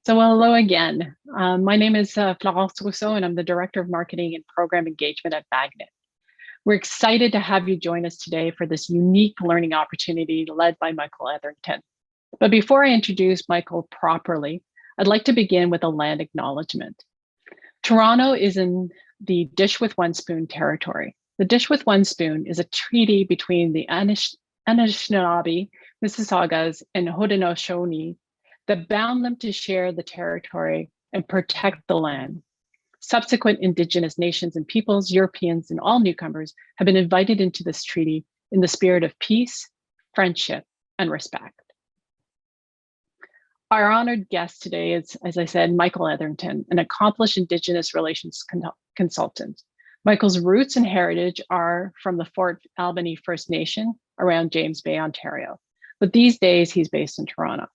So hello again. My name is Florence Rousseau, and I'm the Director of Marketing and Program Engagement at Magnet. We're excited to have you join us today for this unique learning opportunity led by Michael Etherington. But before I introduce Michael properly, I'd like to begin with a land acknowledgement. Toronto is in the Dish with One Spoon territory. The Dish with One Spoon is a treaty between the Anishinaabe, Mississaugas, and Haudenosaunee that bound them to share the territory and protect the land. Subsequent Indigenous nations and peoples, Europeans, and all newcomers have been invited into this treaty in the spirit of peace, friendship, and respect. Our honored guest today is, as I said, Michael Etherington, an accomplished Indigenous relations consultant. Michael's roots and heritage are from the Fort Albany First Nation around James Bay, Ontario. But these days, he's based in Toronto.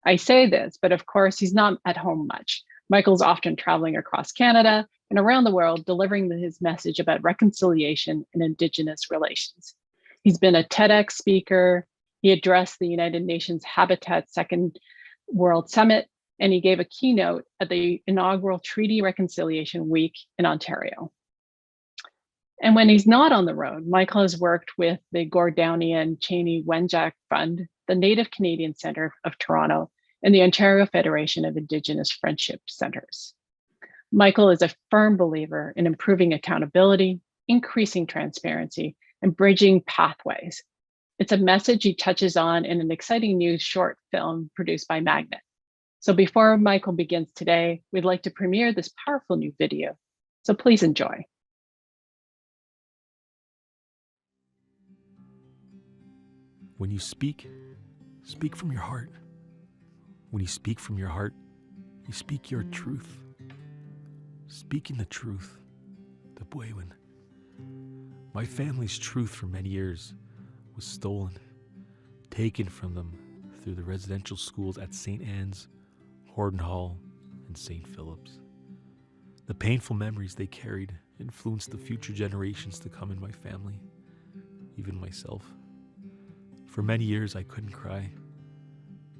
I say this, but of course, he's not at home much. Michael's often traveling across Canada and around the world, delivering his message about reconciliation and Indigenous relations. He's been a TEDx speaker. He addressed the United Nations Habitat Second World Summit, and he gave a keynote at the inaugural Treaty Reconciliation Week in Ontario. And when he's not on the road, Michael has worked with the Gordownian Cheney Wenjack Fund, the Native Canadian Centre of Toronto, and the Ontario Federation of Indigenous Friendship Centres. Michael is a firm believer in improving accountability, increasing transparency, and bridging pathways. It's a message he touches on in an exciting new short film produced by Magnet. So before Michael begins today, we'd like to premiere this powerful new video. So please enjoy. When you speak from your heart. When you speak from your heart, you speak your truth. Speaking the truth, the Bwewin. My family's truth for many years was stolen, taken from them through the residential schools at St. Anne's, Horden Hall, and St. Phillip's. The painful memories they carried influenced the future generations to come in my family, even myself. For many years, I couldn't cry.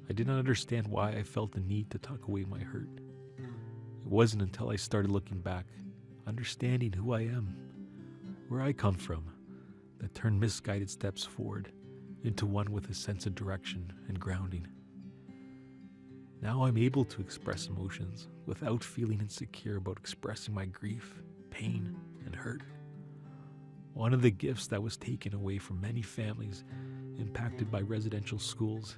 I did not understand why I felt the need to tuck away my hurt. It wasn't until I started looking back, understanding who I am, where I come from, that turned misguided steps forward into one with a sense of direction and grounding. Now I'm able to express emotions without feeling insecure about expressing my grief, pain, and hurt. One of the gifts that was taken away from many families impacted by residential schools,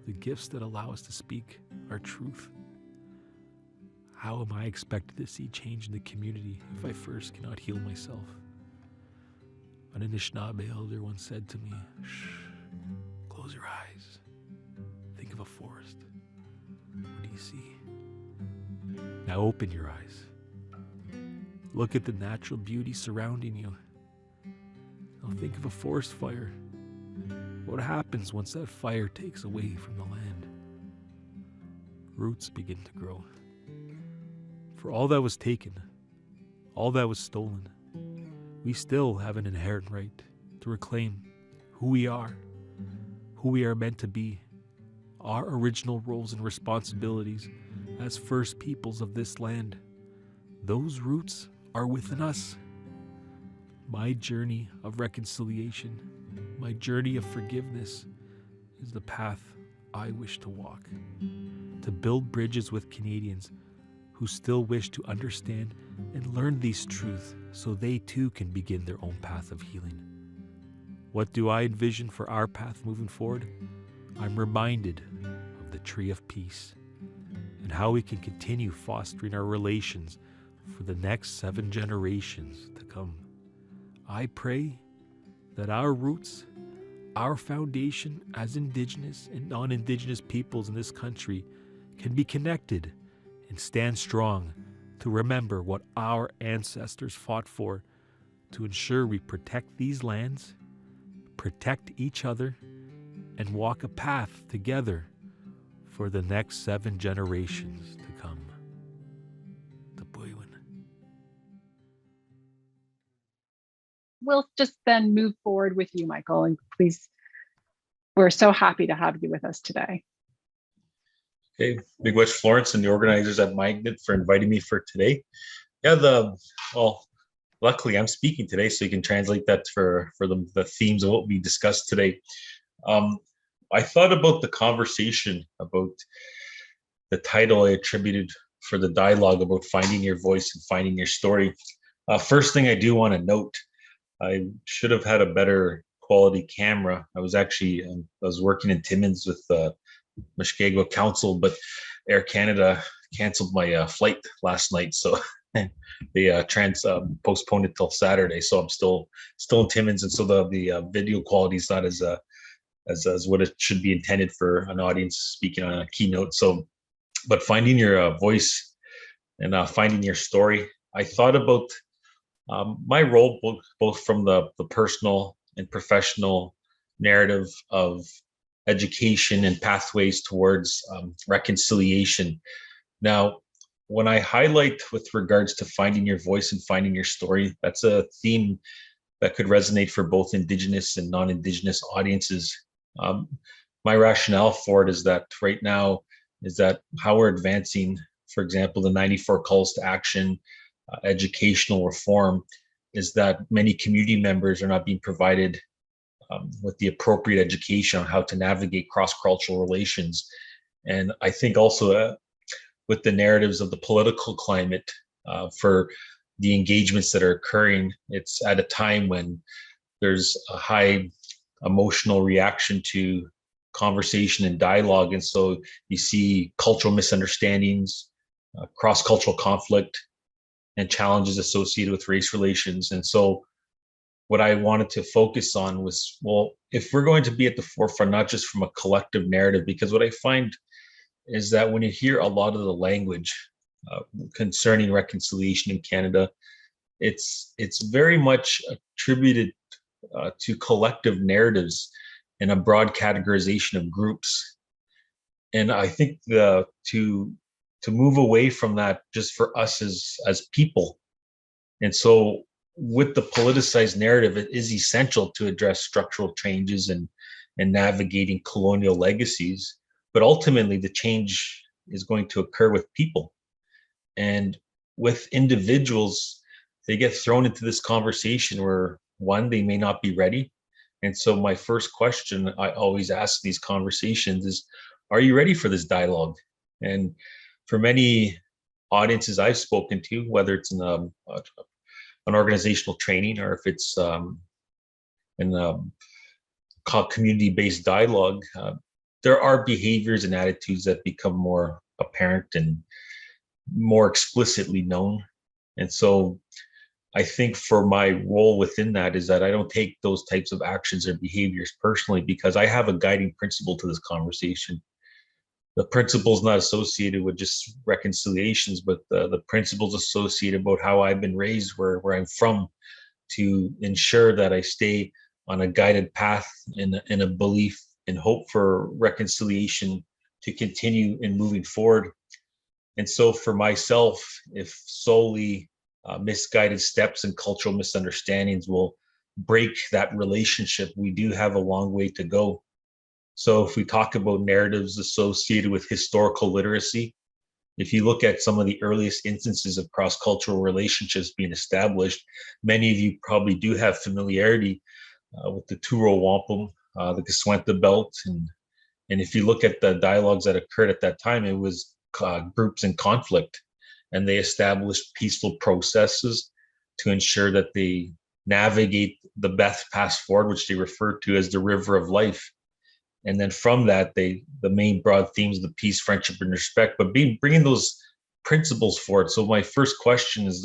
the gifts that allow us to speak our truth. How am I expected to see change in the community if I first cannot heal myself? An Anishinaabe elder once said to me, "Shh, close your eyes. Think of a forest. What do you see? Now open your eyes. Look at the natural beauty surrounding you. Now think of a forest fire. What happens once that fire takes away from the land? Roots begin to grow. For all that was taken, all that was stolen, we still have an inherent right to reclaim who we are meant to be, our original roles and responsibilities as first peoples of this land. Those roots are within us. My journey of reconciliation, my journey of forgiveness is the path I wish to walk, to build bridges with Canadians who still wish to understand and learn these truths so they too can begin their own path of healing. What do I envision for our path moving forward? I'm reminded of the Tree of Peace and how we can continue fostering our relations for the next 7 generations to come. I pray that our roots, our foundation as Indigenous and non-Indigenous peoples in this country can be connected and stand strong to remember what our ancestors fought for, to ensure we protect these lands, protect each other, and walk a path together for the next 7 generations to come. The Bwewin. We'll just then move forward with you, Michael, and please, we're so happy to have you with us today. Okay, Big West Florence and the organizers at Magnet for inviting me for today. Yeah, well, luckily I'm speaking today, so you can translate that for the themes of what we discussed today. Um, I thought about the conversation about the title I attributed for the dialogue about finding your voice and finding your story. First thing I do want to note, I should have had a better quality camera. I was working in Timmins with Mushkego Council, but Air Canada canceled my flight last night, so they postponed it till Saturday. So I'm still in Timmins, and so the video quality is not as what it should be intended for an audience speaking on a keynote. So, but finding your voice and finding your story, I thought about my role both from the personal and professional narrative of education and pathways towards reconciliation. Now, when I highlight with regards to finding your voice and finding your story, that's a theme that could resonate for both Indigenous and non-Indigenous audiences. Um, my rationale for it is that right now is that how we're advancing, for example, the 94 calls to action, educational reform, is that many community members are not being provided with the appropriate education on how to navigate cross-cultural relations. And I think also with the narratives of the political climate for the engagements that are occurring, it's at a time when there's a high emotional reaction to conversation and dialogue. And so you see cultural misunderstandings, cross-cultural conflict, and challenges associated with race relations. And so what I wanted to focus on was, well, if we're going to be at the forefront, not just from a collective narrative, because what I find is that when you hear a lot of the language concerning reconciliation in Canada, it's very much attributed to collective narratives and a broad categorization of groups. And I think to move away from that just for us as people. And so with the politicized narrative, it is essential to address structural changes and navigating colonial legacies. But ultimately, the change is going to occur with people. And with individuals, they get thrown into this conversation where, one, they may not be ready. And so my first question I always ask these conversations is, are you ready for this dialogue? And for many audiences I've spoken to, whether it's in an organizational training or if it's in community-based dialogue, there are behaviors and attitudes that become more apparent and more explicitly known. And so I think for my role within that is that I don't take those types of actions or behaviors personally, because I have a guiding principle to this conversation. The principles not associated with just reconciliations, but the principles associated about how I've been raised, where I'm from, to ensure that I stay on a guided path in a belief and hope for reconciliation to continue in moving forward. And so for myself, if solely misguided steps and cultural misunderstandings will break that relationship, we do have a long way to go. So if we talk about narratives associated with historical literacy, if you look at some of the earliest instances of cross-cultural relationships being established, many of you probably do have familiarity with the Turo Wampum, the Kaswenta Belt. And if you look at the dialogues that occurred at that time, it was groups in conflict, and they established peaceful processes to ensure that they navigate the best path forward, which they refer to as the river of life. And then from that, the main broad themes of the peace, friendship, and respect, but bringing those principles forward. So my first question is,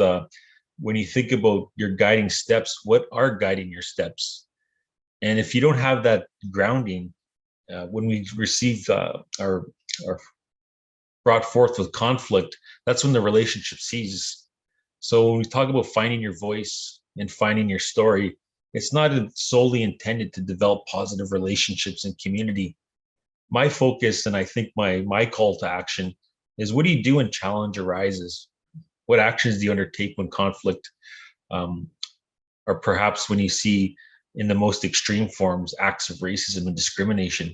when you think about your guiding steps, what are guiding your steps? And if you don't have that grounding, when we receive our brought forth with conflict, that's when the relationship ceases. So when we talk about finding your voice and finding your story, it's not solely intended to develop positive relationships in community. My focus, and I think my call to action, is what do you do when challenge arises? What actions do you undertake when conflict, or perhaps when you see in the most extreme forms acts of racism and discrimination?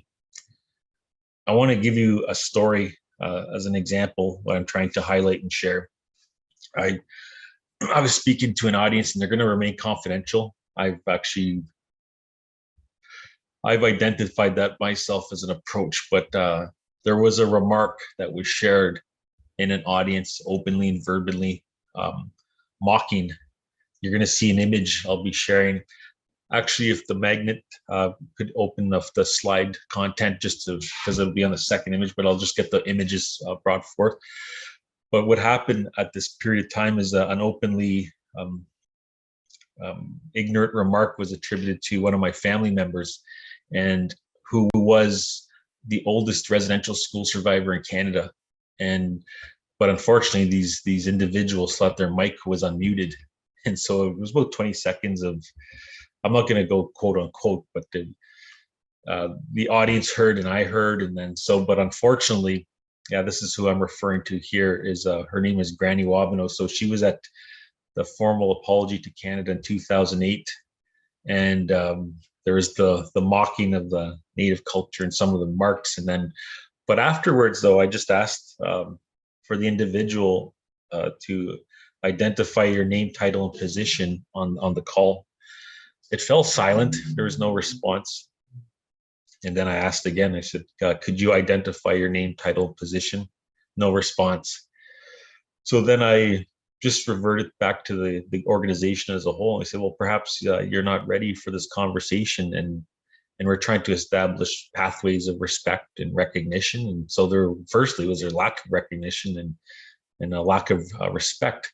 I want to give you a story as an example, what I'm trying to highlight and share. I was speaking to an audience, and they're going to remain confidential. I've identified that myself as an approach, but there was a remark that was shared in an audience openly and verbally, mocking. You're going to see an image I'll be sharing. Actually, if the magnet could open up the slide content, just to, because it'll be on the second image, but I'll just get the images brought forth. But what happened at this period of time is an openly ignorant remark was attributed to one of my family members, and who was the oldest residential school survivor in Canada. But unfortunately, these individuals thought their mic was unmuted, and so it was about 20 seconds of, I'm not going to go quote unquote, but the audience heard and I heard, and then so. But unfortunately, yeah, this is who I'm referring to here. Is her name is Granny Wabino. So she was at the formal apology to Canada in 2008, and there was the mocking of the Native culture and some of the marks, and then, but afterwards, though, I just asked for the individual to identify your name, title, and position on the call. It fell silent. There was no response. And then I asked again. I said, "Could you identify your name, title, position?" No response. So then I just reverted back to the organization as a whole. I said, well, perhaps you're not ready for this conversation, and we're trying to establish pathways of respect and recognition. And so there, firstly, was there lack of recognition and a lack of respect.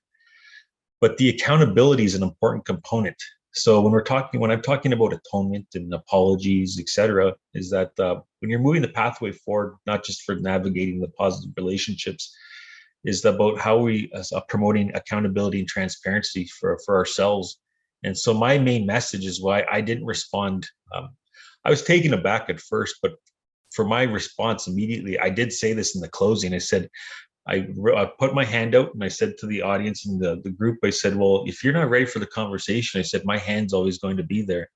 But the accountability is an important component. So when I'm talking about atonement and apologies, etc., is that when you're moving the pathway forward, not just for navigating the positive relationships, is about how we promoting accountability and transparency for ourselves. And so my main message is why I didn't respond. I was taken aback at first, but for my response immediately, I did say this in the closing. I said, I put my hand out and I said to the audience and the group, I said, well, if you're not ready for the conversation, I said, my hand's always going to be there.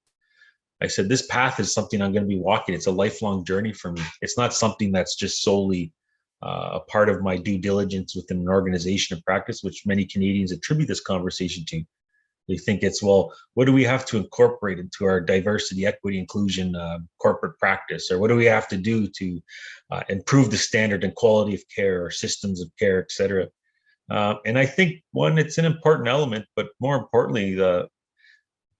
I said, this path is something I'm going to be walking. It's a lifelong journey for me. It's not something that's just solely a part of my due diligence within an organization of practice, which many Canadians attribute this conversation to. They think it's, well, what do we have to incorporate into our diversity, equity, inclusion corporate practice? Or what do we have to do to improve the standard and quality of care or systems of care, et cetera? And I think, one, it's an important element, but more importantly,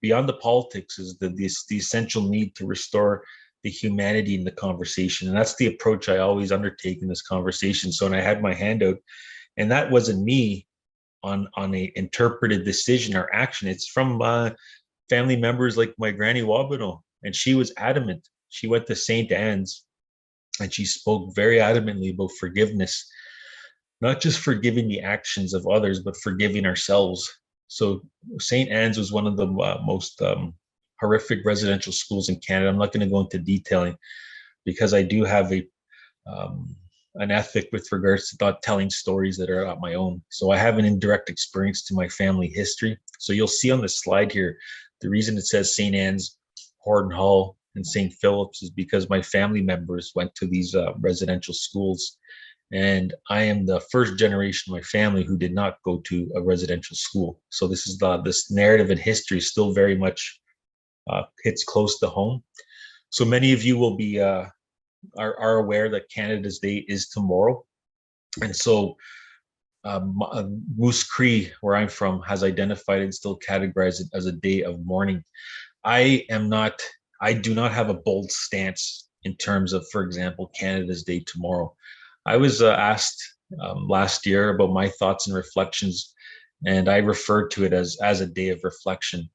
beyond the politics is the essential need to restore the humanity in the conversation. And that's the approach I always undertake in this conversation. So when I had my hand out, and that wasn't me on a interpreted decision or action, it's from family members like my Granny Wabino, and she was adamant. She went to St. Anne's and she spoke very adamantly about forgiveness, not just forgiving the actions of others, but forgiving ourselves. So St. Anne's was one of the most horrific residential schools in Canada. I'm not going to go into detailing because I do have an ethic with regards to not telling stories that are not my own. So I have an indirect experience to my family history. So you'll see on the slide here, the reason it says St. Anne's, Horden Hall, and St. Phillip's is because my family members went to these residential schools. And I am the first generation of my family who did not go to a residential school. So this is this narrative and history still very much hits close to home. So many of you will be are aware that Canada's Day is tomorrow. And so Omushkego-Cree, where I'm from, has identified and still categorized it as a day of mourning. I do not have a bold stance in terms of, for example, Canada's Day tomorrow. I was asked last year about my thoughts and reflections, and I referred to it as a day of reflection.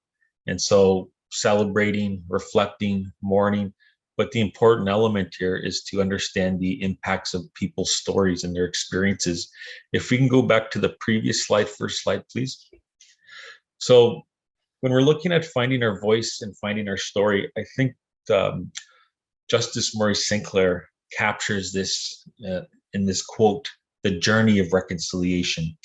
And so celebrating, reflecting, mourning, but the important element here is to understand the impacts of people's stories and their experiences. If we can go back to the previous slide, first slide, please. So when we're looking at finding our voice and finding our story, I think Justice Murray Sinclair captures this in this quote, the journey of reconciliation.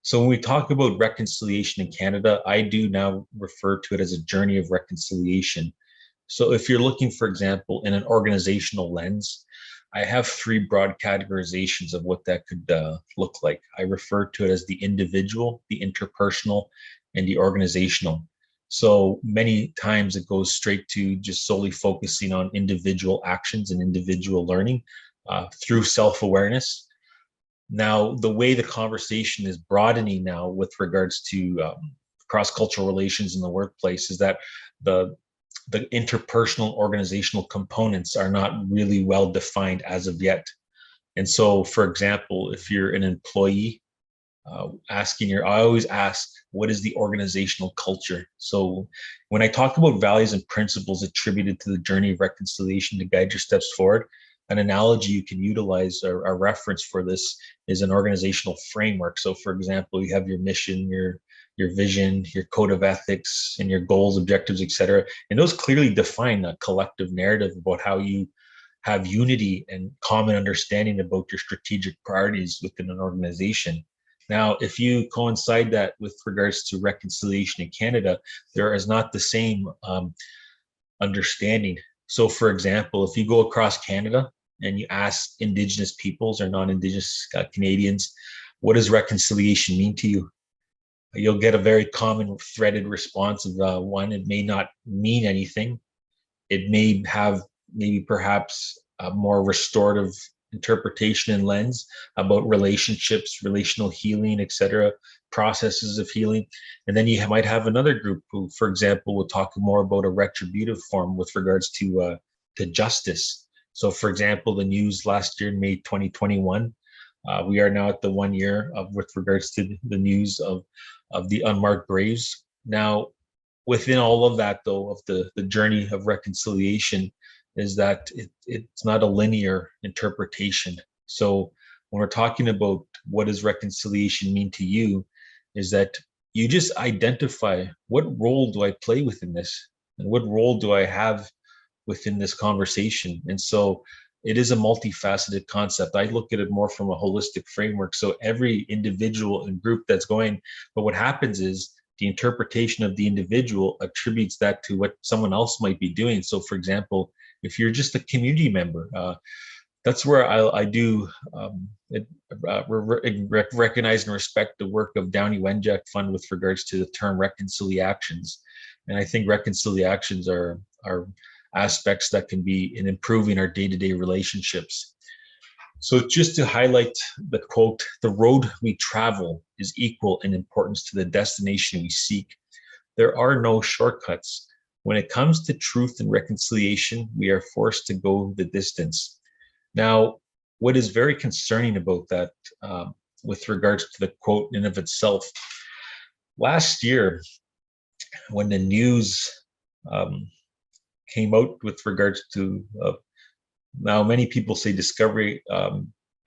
So when we talk about reconciliation in Canada, I do now refer to it as a journey of reconciliation. So if you're looking, for example, in an organizational lens, I have three broad categorizations of what that could look like. I refer to it as the individual, the interpersonal, and the organizational. So many times it goes straight to just solely focusing on individual actions and individual learning through self-awareness. Now, the way the conversation is broadening now with regards to cross-cultural relations in the workplace is that the interpersonal organizational components are not really well defined as of yet. And so, for example, if you're an employee, I always ask, what is the organizational culture? So when I talk about values and principles attributed to the journey of reconciliation to guide your steps forward, an analogy you can utilize or a reference for this is an organizational framework. So for example, you have your mission, your vision, your code of ethics, and your goals, objectives, etc. And those clearly define a collective narrative about how you have unity and common understanding about your strategic priorities within an organization. Now, if you coincide that with regards to reconciliation in Canada, there is not the same understanding. So, for example, if you go across Canada and you ask Indigenous peoples or non-Indigenous Canadians, what does reconciliation mean to you? You'll get a very common threaded response of one, it may not mean anything. It may have maybe perhaps a more restorative interpretation and lens about relationships, relational healing, etc., processes of healing. And then you might have another group who, for example, will talk more about a retributive form with regards to justice. So, for example, the news last year in May 2021, we are now at the 1 year of with regards to the news of the unmarked graves. Now, within all of that, though, of the journey of reconciliation, is that it's not a linear interpretation. So when we're talking about what does reconciliation mean to you, is that you just identify, what role do I play within this? And what role do I have within this conversation? And so it is a multifaceted concept. I look at it more from a holistic framework. So every individual and group that's going, but what happens is the interpretation of the individual attributes that to what someone else might be doing. So for example, if you're just a community member, that's where I do recognize and respect the work of Downey Wenjack Fund with regards to the term reconciliations. And I think reconciliations are aspects that can be in improving our day-to-day relationships. So just to highlight the quote, the road we travel is equal in importance to the destination we seek. There are no shortcuts. When it comes to truth and reconciliation, we are forced to go the distance. Now, what is very concerning about that with regards to the quote in of itself, last year, when the news came out with regards to, now many people say Discovery,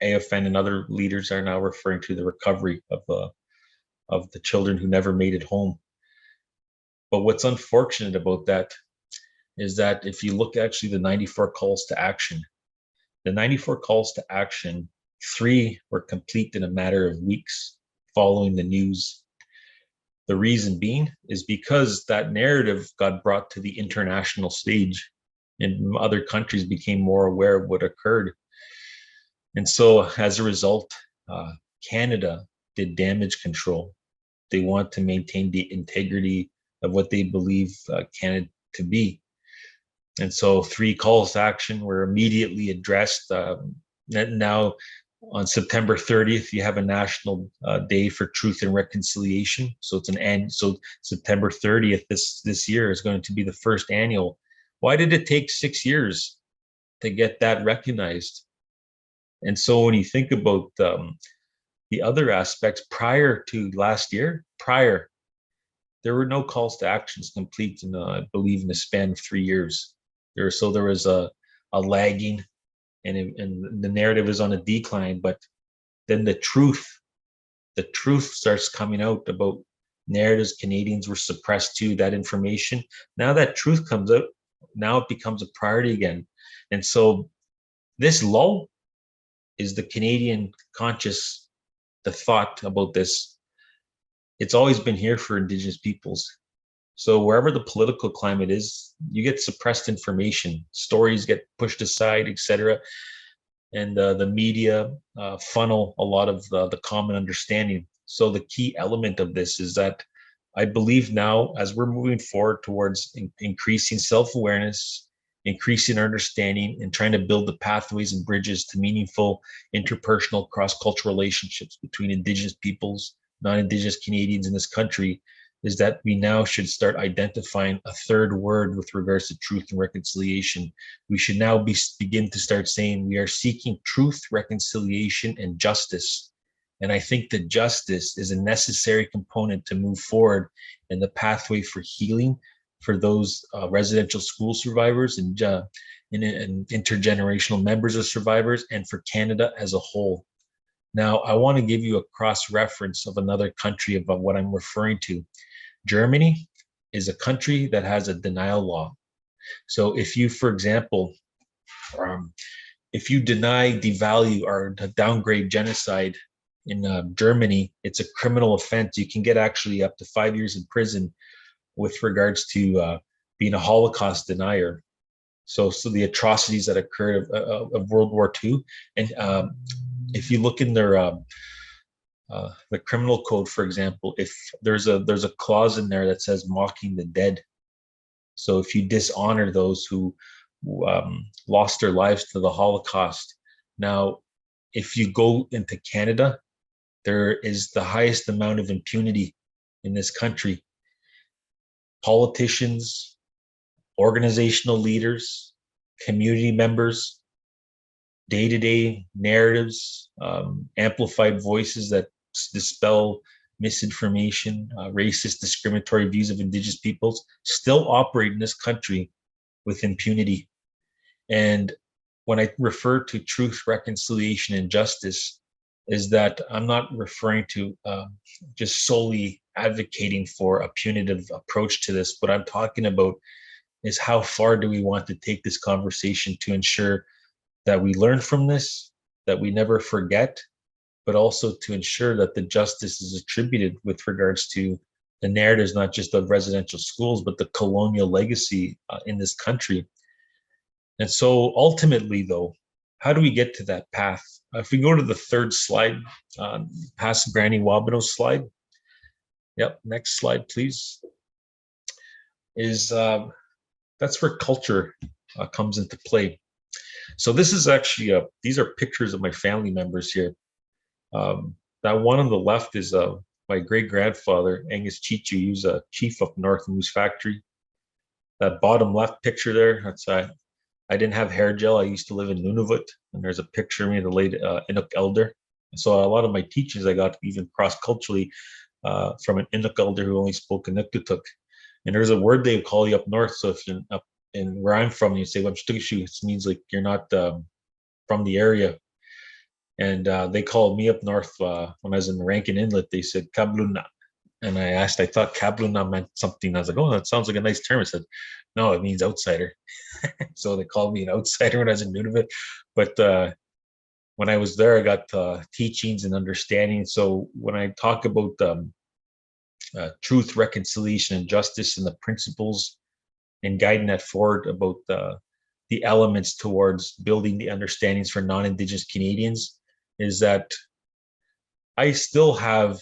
AFN and other leaders are now referring to the recovery of the children who never made it home. But what's unfortunate about that is that if you look actually the 94 calls to action, the 94 calls to action, 3 were complete in a matter of weeks following the news. The reason being is because that narrative got brought to the international stage and other countries became more aware of what occurred. And so as a result, Canada did damage control. They want to maintain the integrity of what they believe Canada to be. And so 3 calls to action were immediately addressed. Now on September 30th, you have a national day for truth and reconciliation. So it's an end. So September 30th this year is going to be the first annual. Why did it take 6 years to get that recognized? And so when you think about the other aspects prior to last year, there were no calls to actions complete in, I believe, in the span of 3 years. There was a lagging, and the narrative is on a decline. But then the truth starts coming out about narratives Canadians were suppressed to, that information. Now that truth comes out, now it becomes a priority again. And so this lull is the Canadian conscious, the thought about this. It's always been here for Indigenous peoples. So wherever the political climate is, you get suppressed information, stories get pushed aside, etc. and the media funnel a lot of the common understanding. So the key element of this is that I believe now, as we're moving forward towards increasing self-awareness, increasing understanding, and trying to build the pathways and bridges to meaningful interpersonal cross-cultural relationships between Indigenous peoples, non-Indigenous Canadians in this country, is that we now should start identifying a third word with regards to truth and reconciliation. We should now begin to start saying we are seeking truth, reconciliation, and justice. And I think that justice is a necessary component to move forward in the pathway for healing for those residential school survivors and intergenerational members of survivors, and for Canada as a whole. Now, I want to give you a cross-reference of another country about what I'm referring to. Germany is a country that has a denial law. So if you, for example, if you deny, devalue, or downgrade genocide in Germany, it's a criminal offense. You can get actually up to 5 years in prison with regards to being a Holocaust denier. So the atrocities that occurred of World War II. And if you look in their the criminal code, for example, if there's a clause in there that says mocking the dead. So if you dishonor those who lost their lives to the Holocaust. Now, if you go into Canada, there is the highest amount of impunity in this country. Politicians, organizational leaders, community members, day-to-day narratives, amplified voices that dispel misinformation, racist, discriminatory views of Indigenous peoples still operate in this country with impunity. And when I refer to truth, reconciliation, and justice, is that I'm not referring to just solely advocating for a punitive approach to this. What I'm talking about is how far do we want to take this conversation to ensure that we learn from this, that we never forget, but also to ensure that the justice is attributed with regards to the narratives, not just of residential schools, but the colonial legacy in this country. And so ultimately, though, how do we get to that path? If we go to the third slide, past Granny Wabino's slide. Yep, next slide, please. Is that's where culture comes into play. So this is actually, these are pictures of my family members here. That one on the left is my great-grandfather, Angus Chichu. He was a chief up north in Moose Factory. That bottom left picture there, that's I didn't have hair gel. I used to live in Nunavut, and there's a picture of me, the late Inuk elder. So a lot of my teachings I got even cross-culturally from an Inuk elder who only spoke Inuktitut. And there's a word they call you up north. So if you're up in where I'm from, you say Wamshtugishu, it means like you're not from the area. And they called me up north when I was in the Rankin Inlet. They said Kabluna. And I thought Kabluna meant something. I was like, oh, that sounds like a nice term. I said, no, it means outsider. So they called me an outsider when I was in Nunavut. But when I was there, I got teachings and understanding. So when I talk about truth, reconciliation, and justice, and the principles and guiding that forward about the elements towards building the understandings for non-Indigenous Canadians, is that I still have,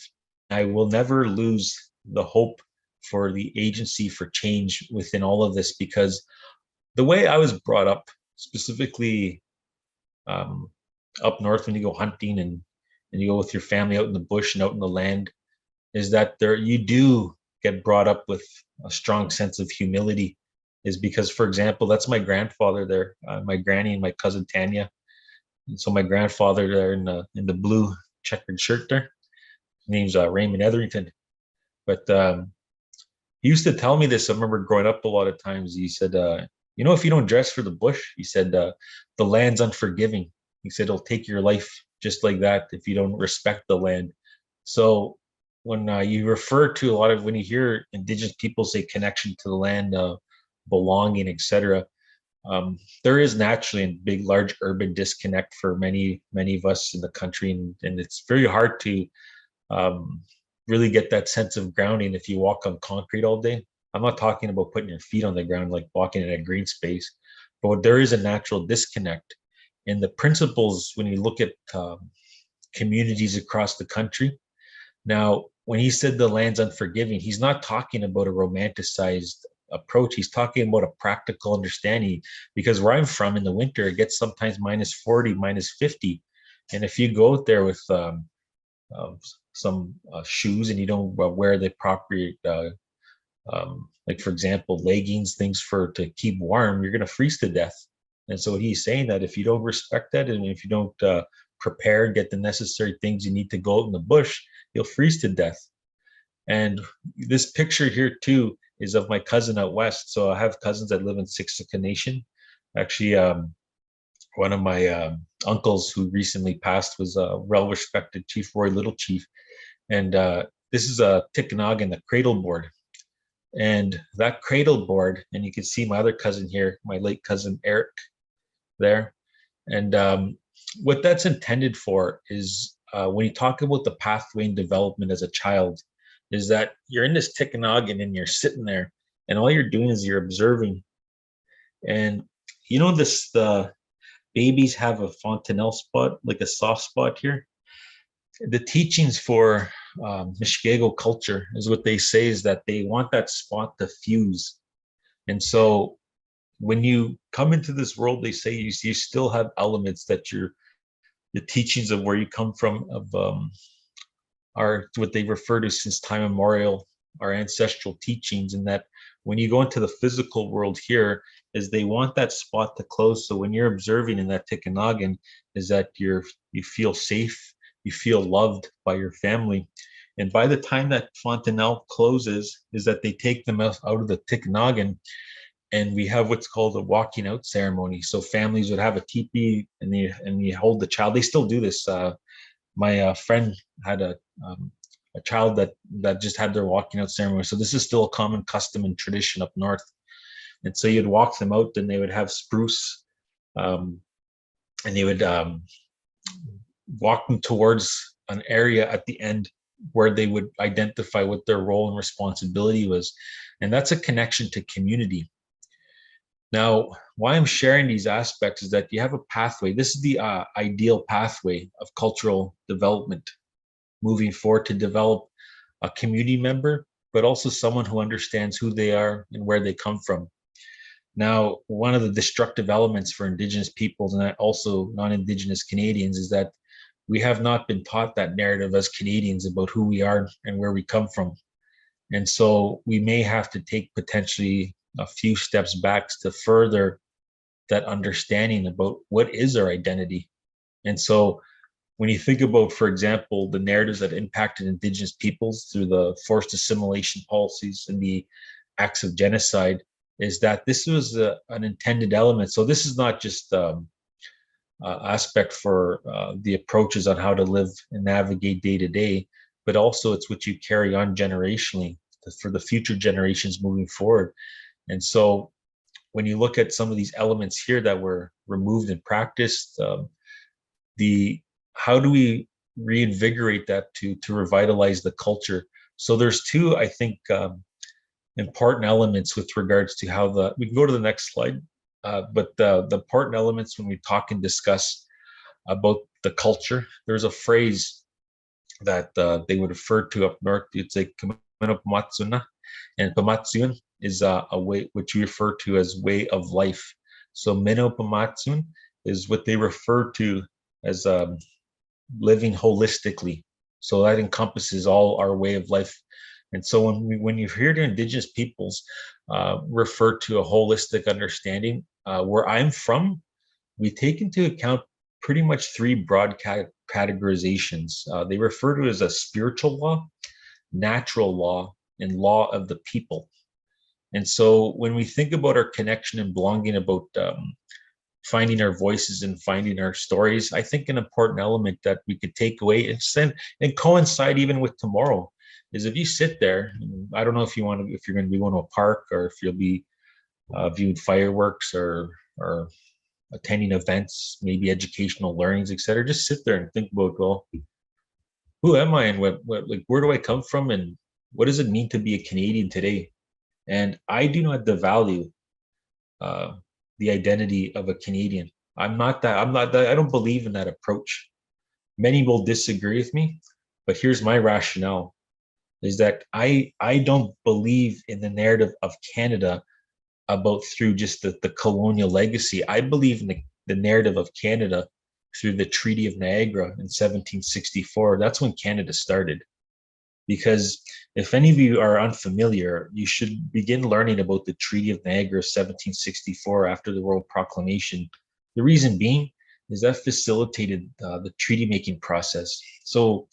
I will never lose the hope for the agency for change within all of this, because the way I was brought up, specifically up north when you go hunting and you go with your family out in the bush and out in the land, is that there you do get brought up with a strong sense of humility. Is because, for example, that's my grandfather there, my granny and my cousin Tanya. And so my grandfather there in the blue checkered shirt there, his name's Raymond Etherington. But he used to tell me this. I remember growing up a lot of times. He said, you know, if you don't dress for the bush, he said, the land's unforgiving. He said, it'll take your life just like that if you don't respect the land. So when you refer to a lot of, when you hear Indigenous people say connection to the land, belonging, etc., there is naturally a big, large urban disconnect for many of us in the country, and it's very hard to really get that sense of grounding if you walk on concrete all day. I'm not talking about putting your feet on the ground like walking in a green space, but there is a natural disconnect. And the principles, when you look at communities across the country, now, when he said the land's unforgiving, he's not talking about a romanticized approach. He's talking about a practical understanding, because where I'm from in the winter, it gets sometimes minus 40, minus 50. And if you go out there with some shoes and you don't wear the proper, like for example, leggings, things to keep warm, you're going to freeze to death. And so he's saying that if you don't respect that, and if you don't prepare, get the necessary things you need to go out in the bush, you'll freeze to death. And this picture here too is of my cousin out west. So I have cousins that live in Siksika Nation. Actually, one of my uncles who recently passed was a well-respected Chief Roy Little Chief. And this is a Tikanagan, the cradle board. And that cradle board, and you can see my other cousin here, my late cousin Eric there. And what that's intended for is when you talk about the pathway in development as a child, is that you're in this Tikanagan and you're sitting there and all you're doing is you're observing. And you know this, the babies have a fontanelle spot, like a soft spot here. The teachings for Omushkego culture is what they say is that they want that spot to fuse. And so when you come into this world, they say you still have elements that the teachings of where you come from are what they refer to since time immemorial, our ancestral teachings, and that when you go into the physical world here, is they want that spot to close. So when you're observing in that Tikanagan, is that you feel safe, you feel loved by your family. And by the time that fontanelle closes, is that they take them out of the Tikanagan, and we have what's called a walking out ceremony. So families would have a teepee and you hold the child. They still do this. My friend had a child that just had their walking out ceremony. So this is still a common custom and tradition up north. And so you'd walk them out, and they would have spruce, and they would walk them towards an area at the end where they would identify what their role and responsibility was. And that's a connection to community. Now, why I'm sharing these aspects is that you have a pathway. This is the ideal pathway of cultural development moving forward, to develop a community member, but also someone who understands who they are and where they come from. Now, one of the destructive elements for Indigenous peoples and also non-Indigenous Canadians is that we have not been taught that narrative as Canadians about who we are and where we come from. And so we may have to take potentially a few steps back to further that understanding about what is our identity. And so when you think about, for example, the narratives that impacted Indigenous peoples through the forced assimilation policies and the acts of genocide, is that this was an intended element. So this is not just aspect for the approaches on how to live and navigate day to day, but also it's what you carry on generationally for the future generations moving forward. And so when you look at some of these elements here that were removed and practiced, how do we reinvigorate that to revitalize the culture? So there's two, I think, important elements with regards to how we can go to the next slide, but the important elements when we talk and discuss about the culture, there's a phrase that they would refer to up north. It's like Pamatsuna, and Pamatsun is a way which we refer to as way of life. So Meno Pamatsun is what they refer to as living holistically. So that encompasses all our way of life. And so when you hear the Indigenous peoples refer to a holistic understanding, where I'm from, we take into account pretty much three broad categorizations. They refer to it as a spiritual law, natural law, and law of the people. And so when we think about our connection and belonging, about finding our voices and finding our stories, I think an important element that we could take away and coincide even with tomorrow is if you sit there, I don't know if you're going to be going to a park or if you'll be viewing fireworks or attending events, maybe educational learnings, etc. Just sit there and think about, well, who am I and where do I come from and what does it mean to be a Canadian today? And I do not devalue the identity of a Canadian. I don't believe in that approach. Many will disagree with me, but here's my rationale is that I don't believe in the narrative of Canada about through just the colonial legacy. I believe in the narrative of Canada through the Treaty of Niagara in 1764. That's when Canada started. Because if any of you are unfamiliar, you should begin learning about the Treaty of Niagara of 1764 after the Royal Proclamation. The reason being is that facilitated the treaty making process. So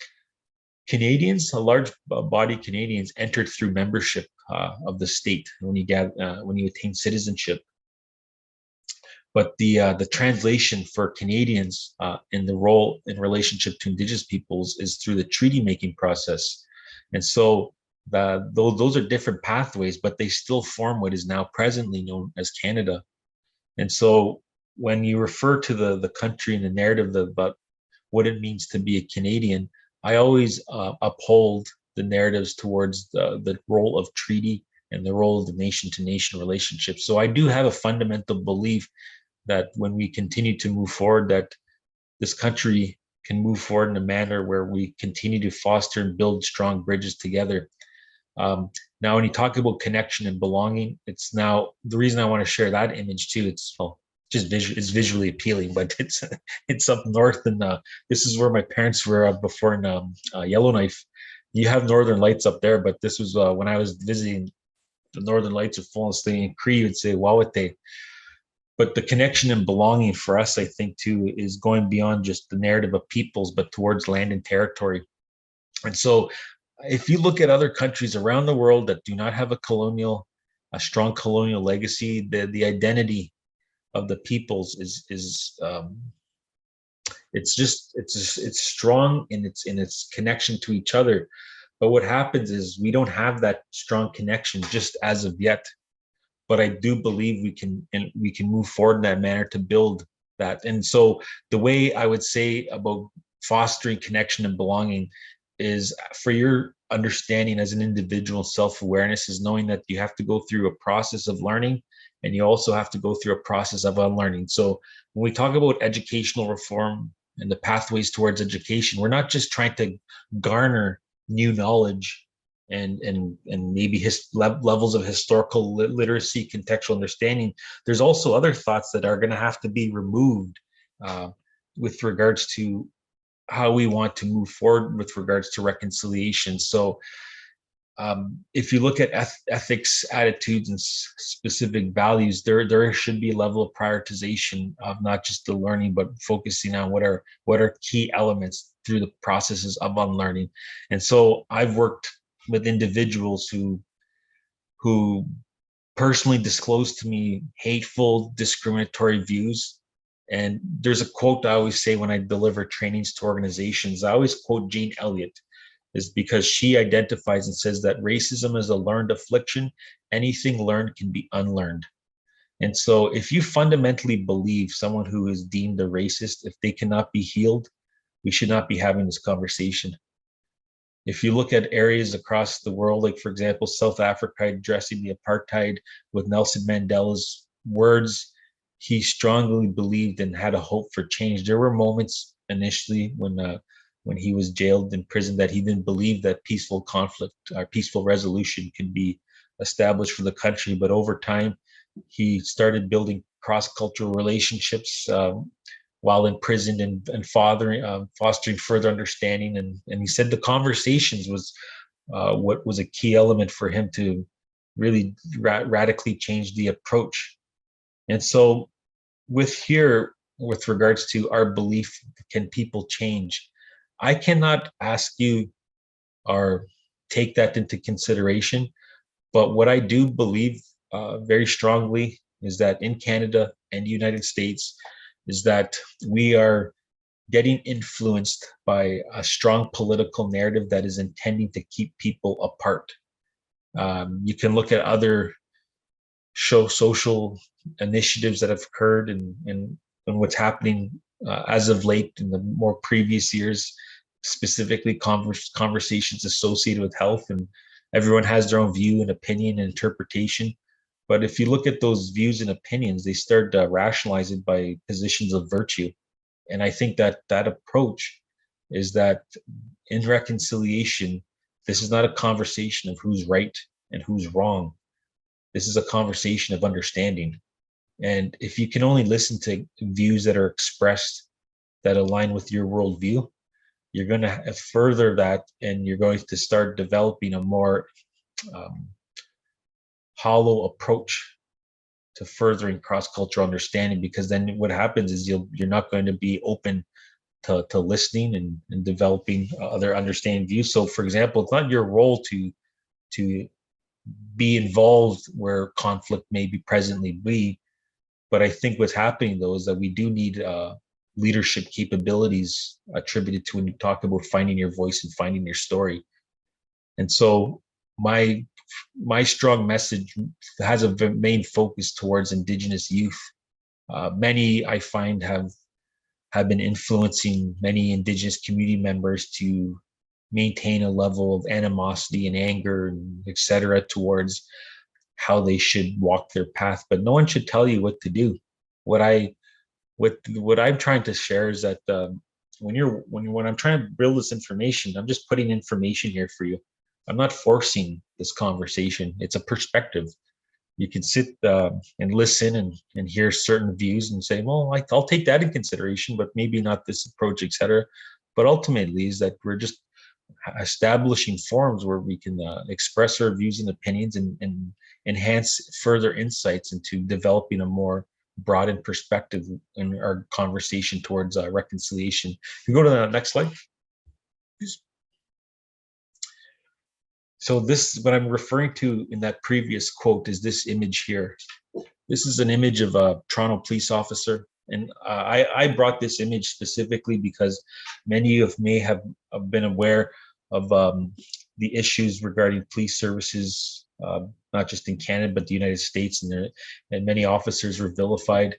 Canadians, a large body of Canadians, entered through membership of the state when you attain citizenship. But the translation for Canadians in the role in relationship to Indigenous peoples is through the treaty making process, and so those are different pathways, but they still form what is now presently known as Canada. And so when you refer to the country and the narrative about what it means to be a Canadian, I always uphold the narratives towards the role of treaty and the role of the nation-to-nation relationship. So I do have a fundamental belief that when we continue to move forward, that this country can move forward in a manner where we continue to foster and build strong bridges together. Now, when you talk about connection and belonging, it's now the reason I want to share that image too. It's it's visually appealing, but it's up north, and this is where my parents were before in Yellowknife. You have northern lights up there, but this was when I was visiting. The northern lights are full of staying in Cree would say Wawate. But the connection and belonging for us, I think, too, is going beyond just the narrative of peoples, but towards land and territory. And so if you look at other countries around the world that do not have a strong colonial legacy, the identity of the peoples is it's strong in its connection to each other. But what happens is we don't have that strong connection just as of yet. But I do believe we can move forward in that manner to build that. And so the way I would say about fostering connection and belonging is for your understanding as an individual, self-awareness is knowing that you have to go through a process of learning, and you also have to go through a process of unlearning. So when we talk about educational reform and the pathways towards education, we're not just trying to garner new knowledge and maybe levels of historical literacy, contextual understanding. There's also other thoughts that are going to have to be removed with regards to how we want to move forward with regards to reconciliation. So if you look at ethics, attitudes, and specific values, there should be a level of prioritization of not just the learning, but focusing on what are key elements through the processes of unlearning. And so I've worked with individuals who personally disclosed to me hateful, discriminatory views. And there's a quote I always say when I deliver trainings to organizations. I always quote Jane Elliott, is because she identifies and says that racism is a learned affliction. Anything learned can be unlearned. And so if you fundamentally believe someone who is deemed a racist, if they cannot be healed, we should not be having this conversation. If you look at areas across the world, like for example, South Africa addressing the apartheid with Nelson Mandela's words, he strongly believed and had a hope for change. There were moments initially when he was jailed in prison that he didn't believe that peaceful conflict or peaceful resolution could be established for the country. But over time, he started building cross-cultural relationships while in prison and fostering further understanding. And he said the conversations was what was a key element for him to really radically change the approach. And so with regards to our belief, can people change? I cannot ask you or take that into consideration, but what I do believe very strongly is that in Canada and the United States is that we are getting influenced by a strong political narrative that is intending to keep people apart. You can look at other social initiatives that have occurred and what's happening as of late in the more previous years, specifically conversations associated with health, and everyone has their own view and opinion and interpretation. But if you look at those views and opinions, they start rationalizing by positions of virtue. And I think that that approach is that in reconciliation, this is not a conversation of who's right and who's wrong. This is a conversation of understanding. And if you can only listen to views that are expressed that align with your worldview, you're going to further that, and you're going to start developing a more hollow approach to furthering cross-cultural understanding, because then what happens is you're not going to be open to listening and developing other understanding views. So for example, it's not your role to be involved where conflict may be presently be, but I think what's happening though is that we do need leadership capabilities attributed to when you talk about finding your voice and finding your story. And so my strong message has a main focus towards Indigenous youth. Many I find have been influencing many Indigenous community members to maintain a level of animosity and anger and etc. towards how they should walk their path. But no one should tell you what to do. What I'm trying to share is that when I'm trying to build this information, I'm just putting information here for you. I'm not forcing this conversation. It's a perspective. You can sit and listen and hear certain views and say, well, I'll take that in consideration, but maybe not this approach, etc. But ultimately is that we're just establishing forums where we can express our views and opinions and enhance further insights into developing a more broadened perspective in our conversation towards reconciliation. Can you go to the next slide, please? So this, what I'm referring to in that previous quote is this image here. This is an image of a Toronto police officer. And I brought this image specifically because many of may have been aware of the issues regarding police services, not just in Canada, but the United States, and many officers were vilified.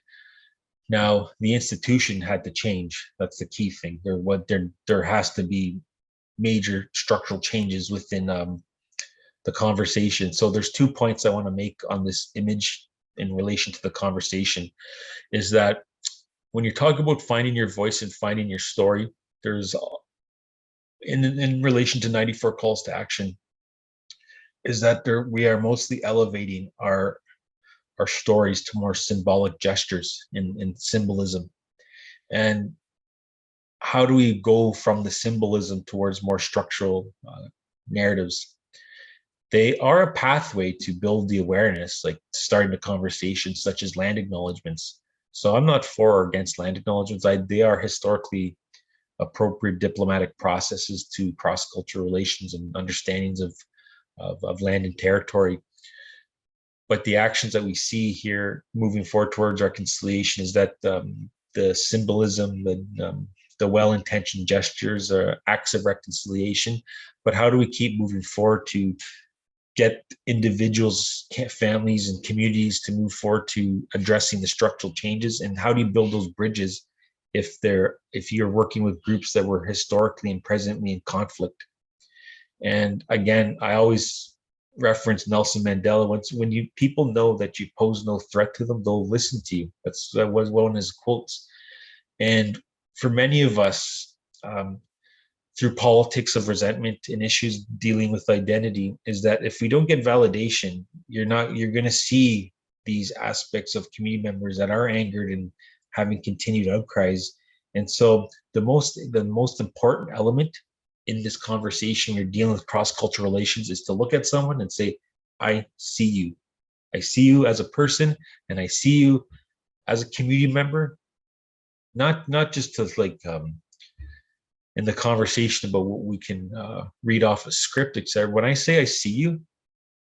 Now, the institution had to change. That's the key thing. There has to be major structural changes within the conversation. So there's 2 points I want to make on this image in relation to the conversation, is that when you're talking about finding your voice and finding your story, there's in relation to 94 calls to action, is that we are mostly elevating our stories to more symbolic gestures and symbolism. And how do we go from the symbolism towards more structural narratives? They are a pathway to build the awareness, like starting a conversation such as land acknowledgements. So I'm not for or against land acknowledgements. They are historically appropriate diplomatic processes to cross-cultural relations and understandings of land and territory. But the actions that we see here moving forward towards reconciliation is that the symbolism, the well-intentioned gestures are acts of reconciliation. But how do we keep moving forward to get individuals, families, and communities to move forward to addressing the structural changes? And how do you build those bridges if you're working with groups that were historically and presently in conflict? And again, I always reference Nelson Mandela. When people know that you pose no threat to them, they'll listen to you. That was one of his quotes. And for many of us, through politics of resentment and issues dealing with identity, is that if we don't get validation, you're going to see these aspects of community members that are angered and having continued outcries. And so the most important element in this conversation, you're dealing with cross-cultural relations, is to look at someone and say, I see you. I see you as a person, and I see you as a community member, not just to like in the conversation about what we can read off a script, etc. When I say I see you,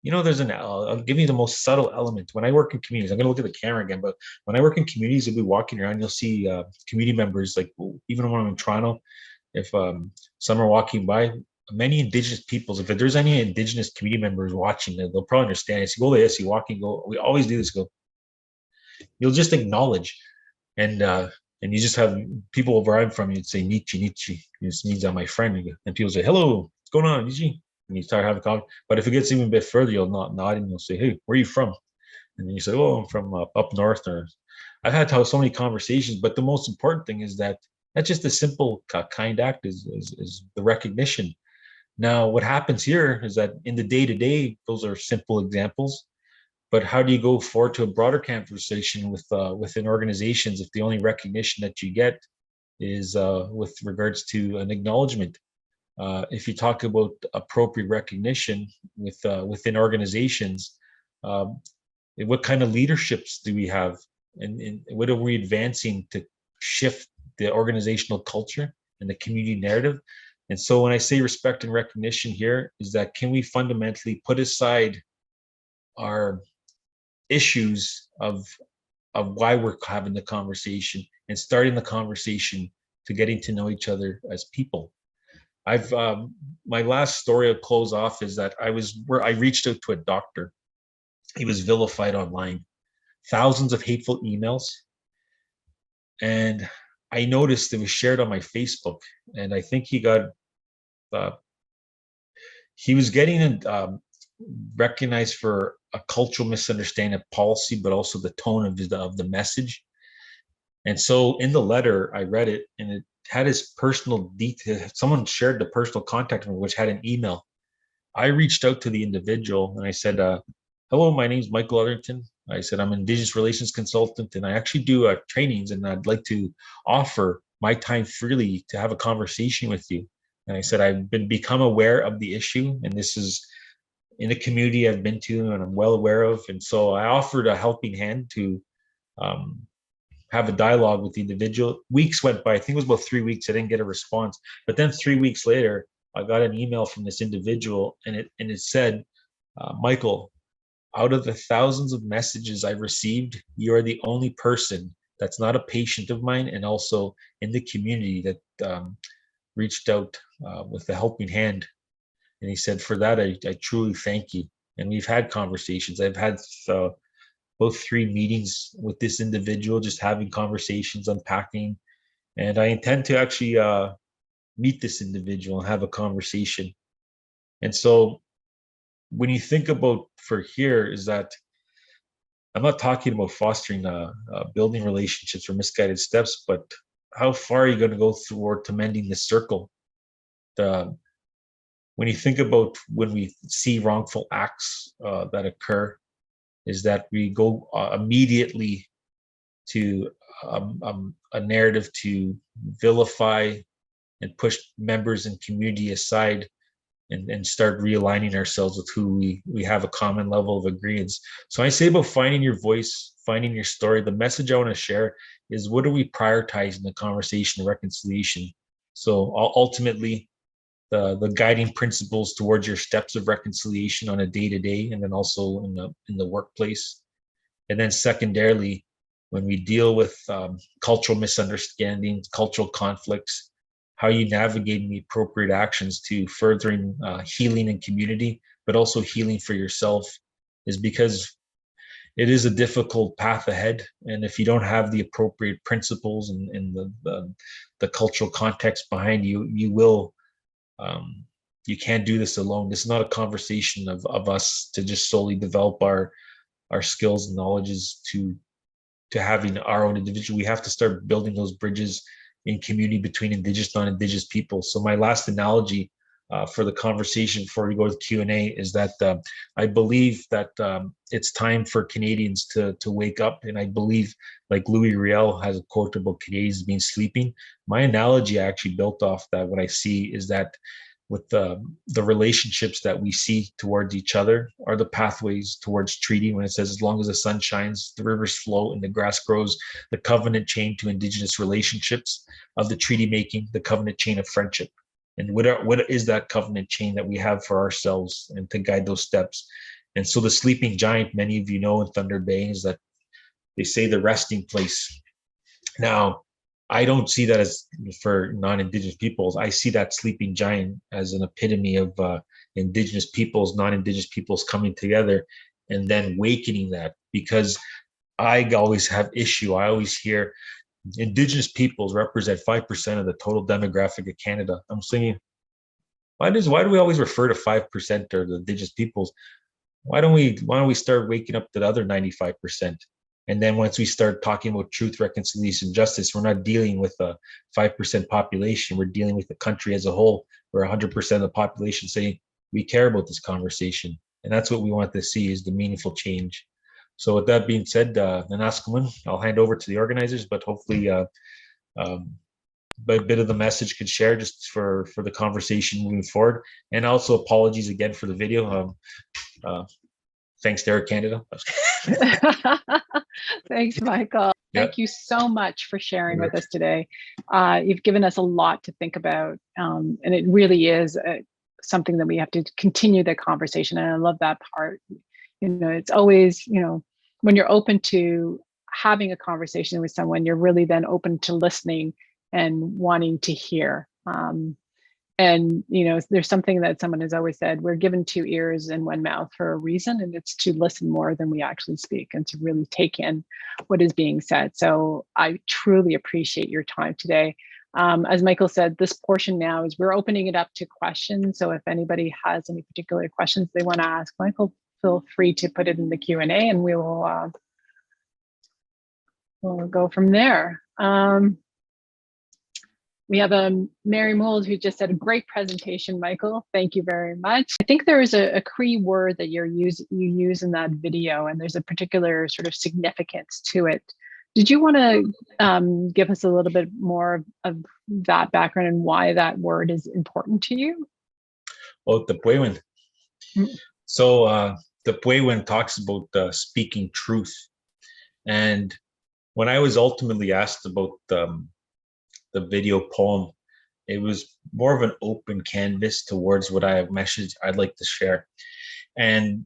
I'll give you the most subtle element. When I work in communities, I'm going to look at the camera again, but when I work in communities, you'll be walking around, you'll see community members, like even when I'm in Toronto, if some are walking by, many Indigenous peoples, if there's any Indigenous community members watching, they'll probably understand. It's go, yes, you walking, go, we always do this, go. You'll just acknowledge, and you just have people where I'm from, you'd say, Nietzsche. This means I'm my friend. And people say, hello, what's going on, Nietzsche? And you start having a conversation. But if it gets even a bit further, you'll nod and you'll say, hey, where are you from? And then you say, oh, I'm from up north. Or I've had so many conversations, but the most important thing is that that's just a simple kind act is the recognition. Now, what happens here is that in the day to day, those are simple examples. But how do you go forward to a broader conversation within organizations if the only recognition that you get is with regards to an acknowledgement? If you talk about appropriate recognition within organizations, um, what kind of leaderships do we have, and what are we advancing to shift the organizational culture and the community narrative? And so when I say respect and recognition here is that can we fundamentally put aside our issues of why we're having the conversation and starting the conversation to getting to know each other as people. I've my last story I'll close off is that I reached out to a doctor. He was vilified online, thousands of hateful emails, and I noticed it was shared on my Facebook, and I think uh, he was getting recognized for a cultural misunderstanding of policy, but also the tone of the message. And so in the letter, I read it, and it had his personal detail. Someone shared the personal contact number, which had an email. I reached out to the individual and I said, hello, my name is Michael Etherington. I said, I'm an Indigenous Relations Consultant, and I actually do trainings, and I'd like to offer my time freely to have a conversation with you. And I said, I've become aware of the issue, and this is in a community I've been to and I'm well aware of. And so I offered a helping hand to um, have a dialogue with the individual. Weeks went by. I think it was about 3 weeks. I didn't get a response. But then 3 weeks later, I got an email from this individual, and it said, Michael, out of the thousands of messages I've received, you are the only person that's not a patient of mine and also in the community that reached out with a helping hand. And he said, for that, I truly thank you. And we've had conversations. I've had both 3 meetings with this individual, just having conversations, unpacking. And I intend to actually meet this individual and have a conversation. And so when you think about for here is that I'm not talking about fostering building relationships or misguided steps, but how far are you going to go toward to mending the circle? When you think about when we see wrongful acts that occur, is that we go immediately to a narrative to vilify and push members and community aside and start realigning ourselves with who we have a common level of agreements. So I say about finding your voice, finding your story. The message I want to share is what are we prioritizing the conversation of reconciliation? So ultimately, the guiding principles towards your steps of reconciliation on a day-to-day, and then also in the workplace. And then secondarily, when we deal with cultural misunderstandings, cultural conflicts, how you navigate the appropriate actions to furthering healing in community, but also healing for yourself, is because it is a difficult path ahead. And if you don't have the appropriate principles and the cultural context behind you, you can't do this alone. This is not a conversation of us to just solely develop our skills and knowledges to having our own individual. We have to start building those bridges in community between Indigenous, non-Indigenous people. So my last analogy for the conversation before we go to Q&A is that I believe that it's time for Canadians to wake up. And I believe, like Louis Riel has a quote about Canadians being sleeping. My analogy I actually built off that. What I see is that with the relationships that we see towards each other are the pathways towards treaty, when it says as long as the sun shines, the rivers flow and the grass grows, the covenant chain to Indigenous relationships of the treaty making, the covenant chain of friendship. And what is that covenant chain that we have for ourselves and to guide those steps? And so the sleeping giant, many of you know in Thunder Bay, is that they say the resting place. Now, I don't see that as for non-Indigenous peoples. I see that sleeping giant as an epitome of Indigenous peoples, non-Indigenous peoples coming together and then wakening that. Because I always have issue. I always hear Indigenous peoples represent 5% of the total demographic of Canada. I'm saying, why do we always refer to 5% or the Indigenous peoples? why don't we start waking up to the other 95%? And then once we start talking about truth, reconciliation, justice, we're not dealing with a 5% population. We're dealing with the country as a whole, where 100% of the population saying we care about this conversation, and that's what we want to see, is the meaningful change. So with that being said, Nanaskamun, I'll hand over to the organizers, but hopefully um, a bit of the message could share just for the conversation moving forward. And also apologies again for the video. Thanks, Derek Canada. Thanks, Michael. Yeah. Thank you so much for sharing with us today. You've given us a lot to think about, and it really is something that we have to continue the conversation. And I love that part. It's always, when you're open to having a conversation with someone, you're really then open to listening and wanting to hear. And there's something that someone has always said: we're given 2 ears and 1 mouth for a reason, and it's to listen more than we actually speak, and to really take in what is being said. So I truly appreciate your time today. As Michael said, this portion now is we're opening it up to questions. So if anybody has any particular questions they want to ask Michael, feel free to put it in the Q&A, and we will we'll go from there. We have a Mary Mould who just said, a great presentation, Michael. Thank you very much. I think there is a Cree word that you use in that video, and there's a particular sort of significance to it. Did you want to give us a little bit more of that background and why that word is important to you? Oh, the Puewin. So the Puewin talks about speaking truth. And when I was ultimately asked about the video poem, it was more of an open canvas towards what I have message I'd like to share. And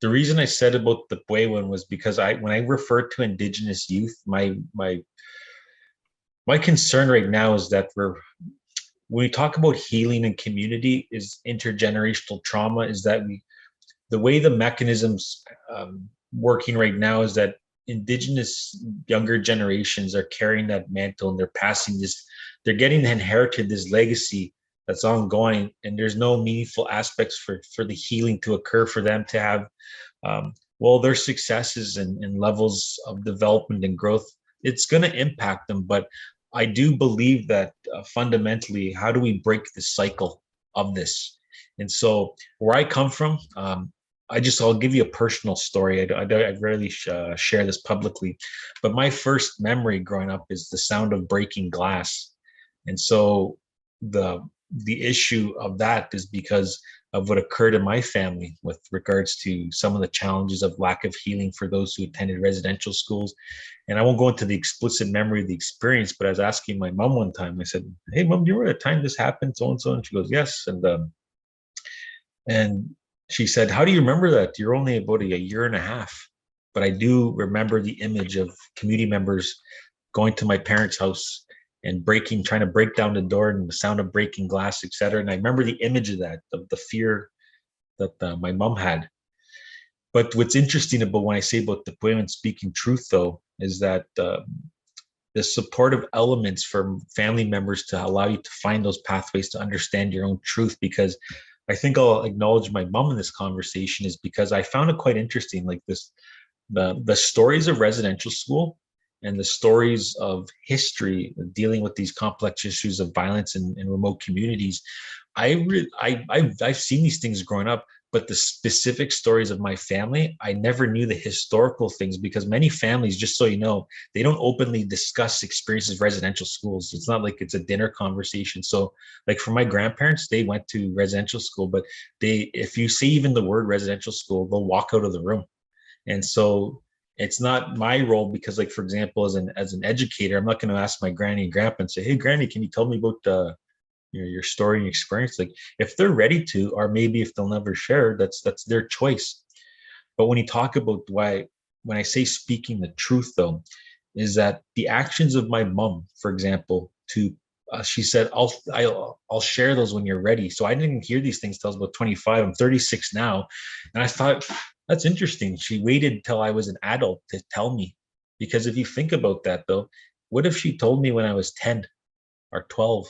the reason I said about the Puewin was because when I refer to Indigenous youth, my concern right now is that when we talk about healing and community is intergenerational trauma, is that the way the mechanisms working right now is that Indigenous younger generations are carrying that mantle, and they're passing this, they're getting inherited this legacy that's ongoing, and there's no meaningful aspects for the healing to occur, for them to have their successes and levels of development and growth. It's going to impact them, but I do believe that fundamentally, how do we break the cycle of this? And so where I come from, I'll give you a personal story. I rarely share this publicly, but my first memory growing up is the sound of breaking glass. And so the issue of that is because of what occurred in my family with regards to some of the challenges of lack of healing for those who attended residential schools. And I won't go into the explicit memory of the experience, but I was asking my mom one time, I said, "Hey mom, do you remember the time this happened, so and so?" And she goes, "Yes." And she said, "How do you remember that? You're only about a year and a half." But I do remember the image of community members going to my parents' house and trying to break down the door, and the sound of breaking glass, etc. And I remember the image of that, of the fear that my mom had. But what's interesting about when I say about the Pueblo speaking truth, though, is that the supportive elements from family members to allow you to find those pathways to understand your own truth, because I think I'll acknowledge my mom in this conversation, is because I found it quite interesting, like this, the stories of residential school and the stories of history dealing with these complex issues of violence in remote communities. I've seen these things growing up, but the specific stories of my family, I never knew the historical things, because many families, just so you know, they don't openly discuss experiences of residential schools. It's not like it's a dinner conversation. So like for my grandparents, they went to residential school, but if you say even the word residential school, they'll walk out of the room. And so it's not my role, because like, for example, as an educator, I'm not going to ask my granny and grandpa and say, "Hey granny, can you tell me about your story and experience?" Like if they're ready to, or maybe if they'll never share, that's their choice. But when you talk about when I say speaking the truth, though, is that the actions of my mom, for example, she said, I'll share those when you're ready. So I didn't hear these things till I was about 25. I'm 36 now. And I thought, that's interesting. She waited till I was an adult to tell me. Because if you think about that, though, what if she told me when I was 10 or 12?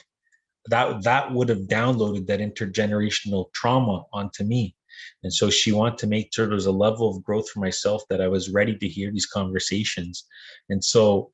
That would have downloaded that intergenerational trauma onto me. And so she wanted to make sure there was a level of growth for myself that I was ready to hear these conversations. And so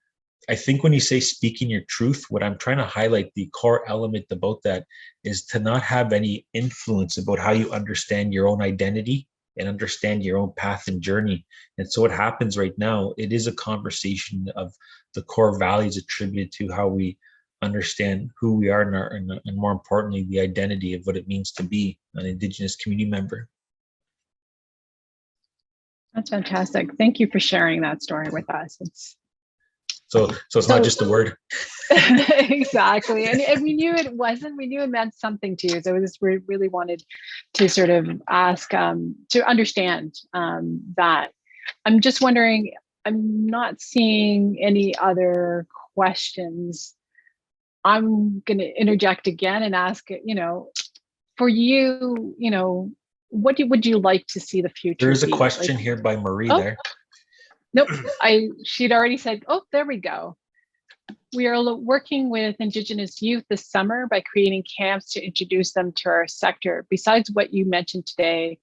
I think when you say speaking your truth, what I'm trying to highlight, the core element about that is to not have any influence about how you understand your own identity and understand your own path and journey. And so what happens right now, it is a conversation of the core values attributed to how we understand who we are and more importantly, the identity of what it means to be an Indigenous community member. That's fantastic. Thank you for sharing that story with us. So it's not just a word. Exactly. And we knew it wasn't, we knew it meant something to you. So we really wanted to sort of ask, to understand that. I'm just wondering, I'm not seeing any other questions. I'm going to interject again and ask, for you, what would you like to see the future? There's a be? question here by Marie there. Nope, she'd already said, oh, there we go. We are working with Indigenous youth this summer by creating camps to introduce them to our sector. Besides what you mentioned today,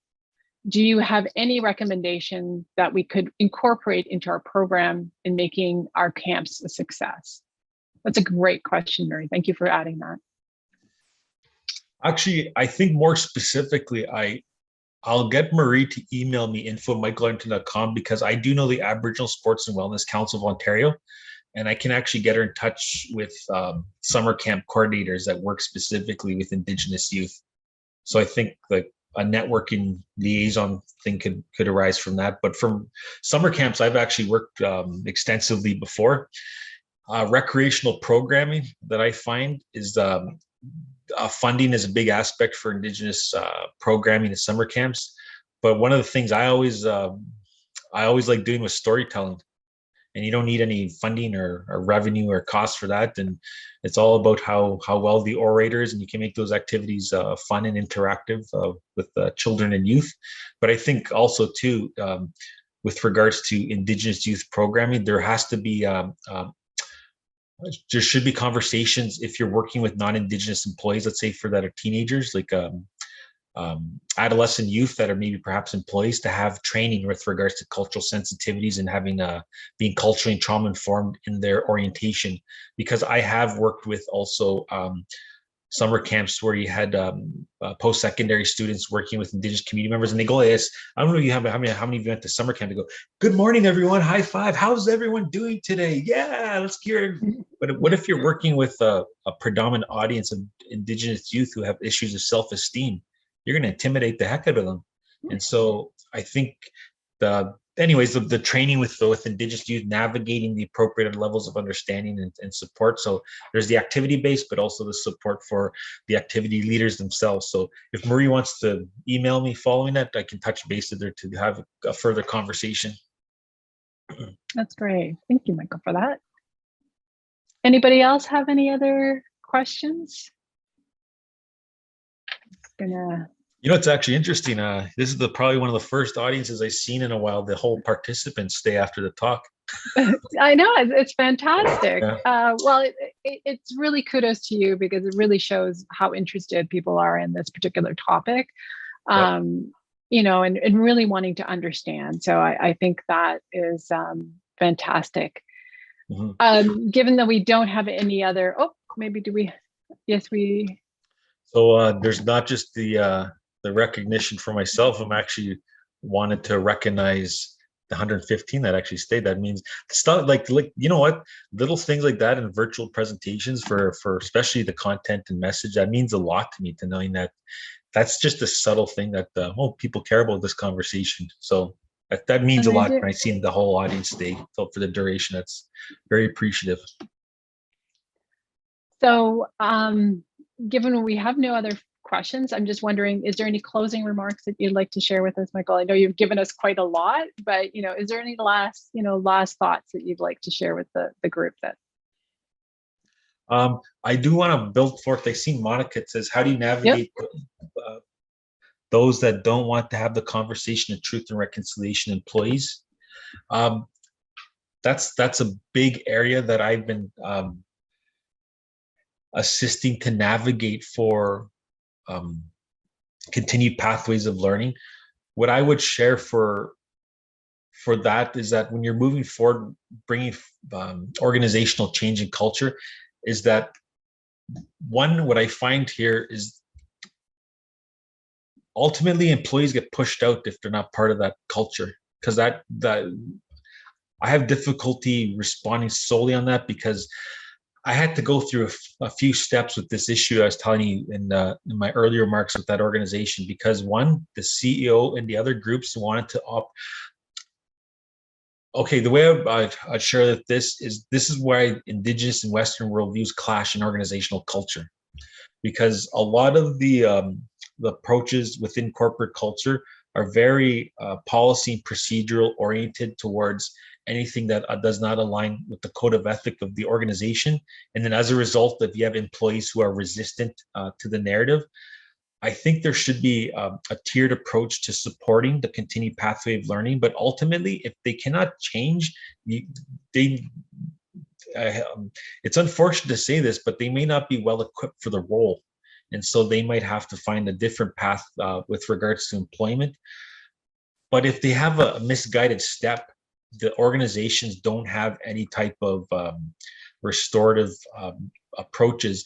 do you have any recommendation that we could incorporate into our program in making our camps a success? That's a great question, Marie. Thank you for adding that. Actually, I think more specifically, I'll get Marie to email me info@michaelarlington.com because I do know the Aboriginal Sports and Wellness Council of Ontario, and I can actually get her in touch with summer camp coordinators that work specifically with Indigenous youth. So I think like a networking liaison thing could arise from that. But from summer camps, I've actually worked extensively before. Recreational programming that I find is funding is a big aspect for Indigenous programming at summer camps. But one of the things I always like doing was storytelling, and you don't need any funding or revenue or cost for that. And it's all about how well the orators, and you can make those activities fun and interactive with children and youth. But I think also too, with regards to Indigenous youth programming, there has to be there should be conversations if you're working with non-Indigenous employees, let's say for that are teenagers, like adolescent youth that are maybe perhaps employees, to have training with regards to cultural sensitivities and having being culturally trauma informed in their orientation. Because I have worked with also summer camps where you had post-secondary students working with Indigenous community members, and they go, yes, I don't know you have how many of you went to summer camp. They go, good morning, everyone, high five. How's everyone doing today? Yeah, let's hear it. But what if you're working with a predominant audience of Indigenous youth who have issues of self-esteem? You're going to intimidate the heck out of them. And so I think the training with Indigenous youth, navigating the appropriate levels of understanding and support. So there's the activity base, but also the support for the activity leaders themselves. So if Marie wants to email me following that, I can touch base with her to have a further conversation. That's great. Thank you, Michael, for that. Anybody else have any other questions? It's actually interesting. This is probably one of the first audiences I've seen in a while. The whole participants stay after the talk. I know, it's fantastic. Yeah. Well, it's really kudos to you because it really shows how interested people are in this particular topic, and really wanting to understand. So I think that is fantastic. Mm-hmm. Given that we don't have any other, maybe do we? Yes, we. So there's not just the recognition for myself. I'm actually wanted to recognize the 115 that actually stayed. That means stuff like little things like that in virtual presentations for especially the content and message. That means a lot to me, to knowing that that's just a subtle thing that people care about this conversation. So that means a lot when I see the whole audience stay for the duration. That's very appreciative. So given we have no other questions, I'm just wondering, is there any closing remarks that you'd like to share with us, Michael? I know you've given us quite a lot, but is there any last thoughts that you'd like to share with the group? That I do want to build forth. I see Monica says, how do you navigate those that don't want to have the conversation of truth and reconciliation employees? That's a big area that I've been assisting to navigate for continued pathways of learning. What I would share for that is that when you're moving forward, bringing organizational change and culture, is that one, what I find here is ultimately employees get pushed out if they're not part of that culture, because that I have difficulty responding solely on that, because I had to go through a few steps with this issue I was telling you in my earlier remarks with that organization, because one, the CEO and the other groups wanted to okay, the way I'd share that this is why Indigenous and Western worldviews clash in organizational culture, because a lot of the approaches within corporate culture are very policy and procedural oriented towards anything that does not align with the code of ethic of the organization. And then as a result, if you have employees who are resistant to the narrative, I think there should be a tiered approach to supporting the continued pathway of learning. But ultimately, if they cannot change, it's unfortunate to say this, but they may not be well equipped for the role. And so they might have to find a different path with regards to employment. But if they have a misguided step, the organizations don't have any type of restorative approaches.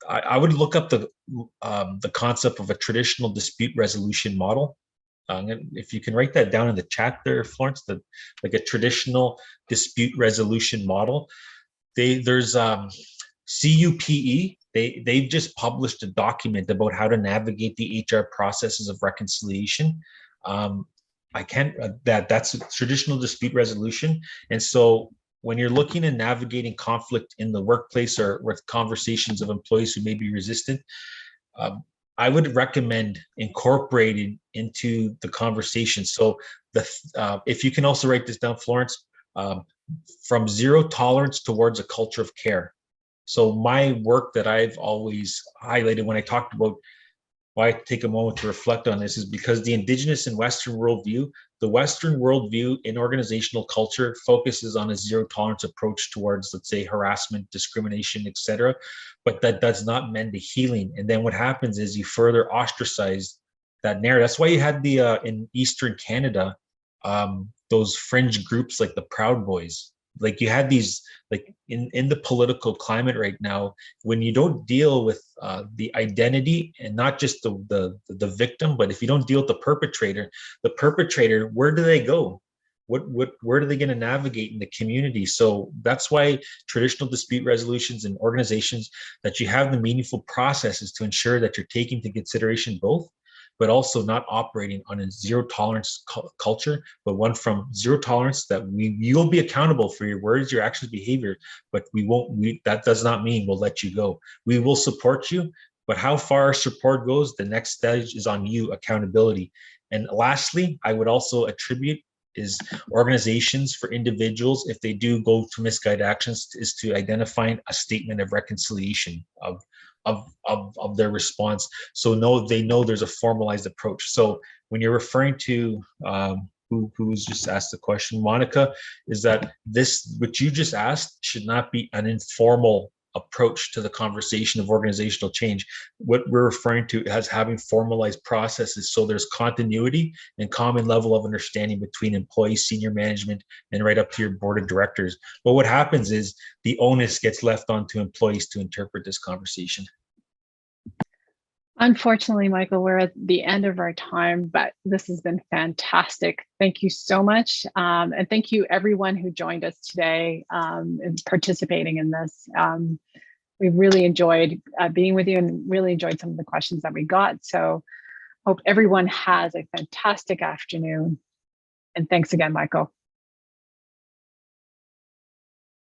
I would look up the concept of a traditional dispute resolution model. If you can write that down in the chat there, Florence, like a traditional dispute resolution model. There's CUPE. They've just published a document about how to navigate the HR processes of reconciliation. That's a traditional dispute resolution. And so when you're looking at navigating conflict in the workplace or with conversations of employees who may be resistant, I would recommend incorporating into the conversation. So if you can also write this down, Florence, from zero tolerance towards a culture of care. So my work that I've always highlighted when I talked about why I take a moment to reflect on this is because the Indigenous and Western worldview, the Western worldview in organizational culture focuses on a zero tolerance approach towards, let's say, harassment, discrimination, etc. But that does not mend the healing. And then what happens is you further ostracize that narrative. That's why you had the in Eastern Canada, those fringe groups like the Proud Boys. Like you had these, like in the political climate right now, when you don't deal with the identity and not just the victim, but if you don't deal with the perpetrator, where do they go? Where are they going to navigate in the community? So that's why traditional dispute resolutions and organizations, that you have the meaningful processes to ensure that you're taking into consideration both, but also not operating on a zero tolerance culture, but one from zero tolerance, that you'll be accountable for your words, your actions, behavior, but that does not mean we'll let you go. We will support you, but how far our support goes, the next stage is on you, accountability. And lastly, I would also attribute is organizations for individuals, if they do go to misguided actions, is to identifying a statement of reconciliation of their response. So they know there's a formalized approach. So when you're referring to who's just asked the question, Monica, is that this, what you just asked, should not be an informal approach to the conversation of organizational change. What we're referring to as having formalized processes, so there's continuity and common level of understanding between employees, senior management, and right up to your board of directors. But what happens is the onus gets left onto employees to interpret this conversation. Unfortunately, Michael, we're at the end of our time, but this has been fantastic. Thank you so much. And thank you everyone who joined us today and participating in this. We really enjoyed being with you and really enjoyed some of the questions that we got. So hope everyone has a fantastic afternoon. And thanks again, Michael.